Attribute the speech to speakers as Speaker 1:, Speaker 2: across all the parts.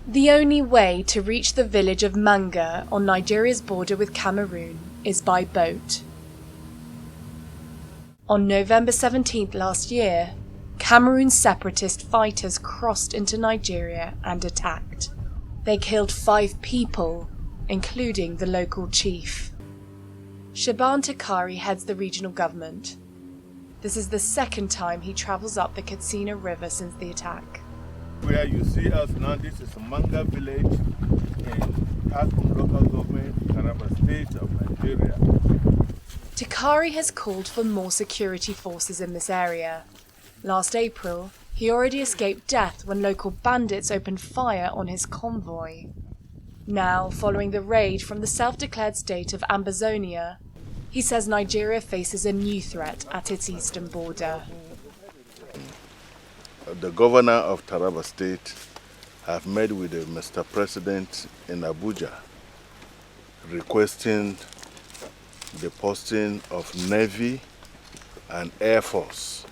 Speaker 1: The only way to reach the village of Manga on Nigeria's border with Cameroon is by boat. On November 17th last year, Cameroon's separatist fighters crossed into Nigeria and attacked. They killed 5 people, including the local chief. Shaban Takari heads the regional government. This is the second time he travels up the Katsina River since the attack.
Speaker 2: Where you see us now, this is Manga village in Akum local government, Taraba state of Nigeria.
Speaker 1: Takari has called for more security forces in this area. Last April, he already escaped death when local bandits opened fire on his convoy. Now, following the raid from the self-declared state of Ambazonia, he says Nigeria faces a new threat at its eastern border.
Speaker 2: The governor of Taraba State have met with the Mr. President in Abuja requesting the posting of Navy and Air Force.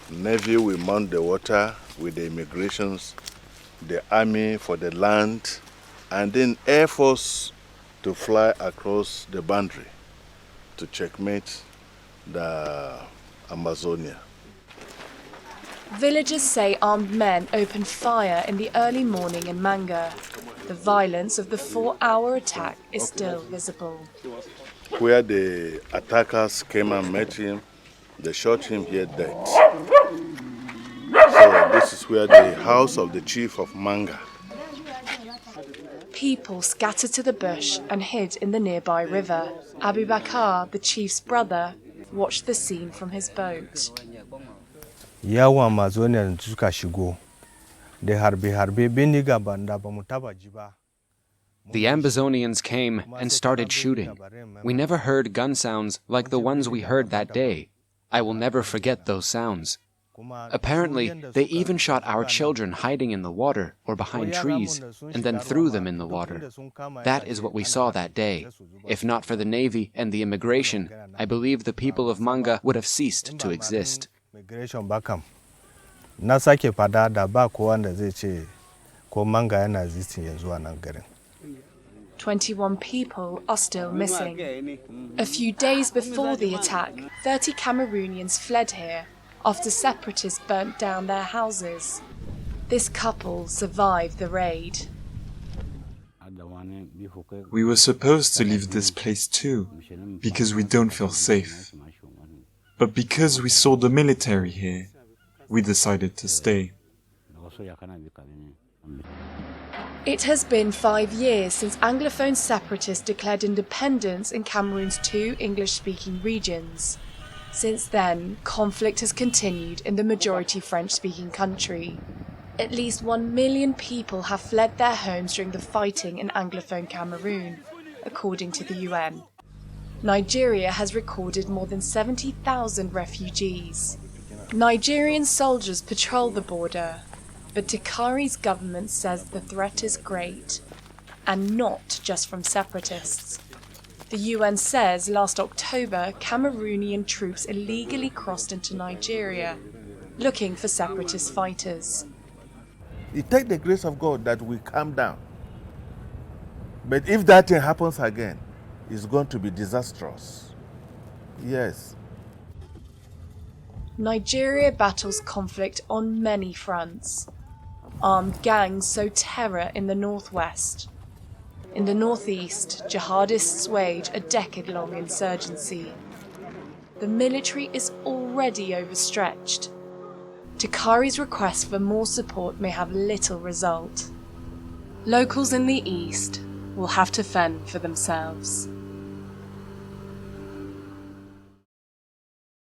Speaker 2: Navy will mount the water with the immigrations, the Army for the land, and then Air Force to fly across the boundary to checkmate the Amazonia.
Speaker 1: Villagers say armed men opened fire in the early morning in Manga. The violence of the 4-hour attack is still visible.
Speaker 2: Where the attackers came and met him, they shot him here dead. So this is where the house of the chief of Manga.
Speaker 1: People scattered to the bush and hid in the nearby river. Abubakar, the chief's brother, watched the scene from his boat.
Speaker 3: The
Speaker 4: Ambazonians came and started shooting. We never heard gun sounds like the ones we heard that day. I will never forget those sounds. Apparently, they even shot our children hiding in the water or behind trees and then threw them in the water. That is what we saw that day. If not for the Navy and the immigration, I believe the people of Manga would have ceased to exist.
Speaker 1: 21 people are still missing. A few days before the attack, 30 Cameroonians fled here after separatists burnt down their houses. This couple survived the raid.
Speaker 5: We were supposed to leave this place too, because we don't feel safe. But because we saw the military here, we decided to stay.
Speaker 1: It has been 5 years since Anglophone separatists declared independence in Cameroon's 2 English-speaking regions. Since then, conflict has continued in the majority French-speaking country. At least 1 million people have fled their homes during the fighting in Anglophone Cameroon, according to the UN. Nigeria has recorded more than 70,000 refugees. Nigerian soldiers patrol the border, but Takari's government says the threat is great, and not just from separatists. The UN says last October, Cameroonian troops illegally crossed into Nigeria, looking for separatist fighters.
Speaker 2: It takes the grace of God that we calm down. But if that thing happens again, it's going to be disastrous. Yes.
Speaker 1: Nigeria battles conflict on many fronts. Armed gangs sow terror in the northwest. In the northeast, jihadists wage a decade-long insurgency. The military is already overstretched. Takari's request for more support may have little result. Locals in the east will have to fend for themselves.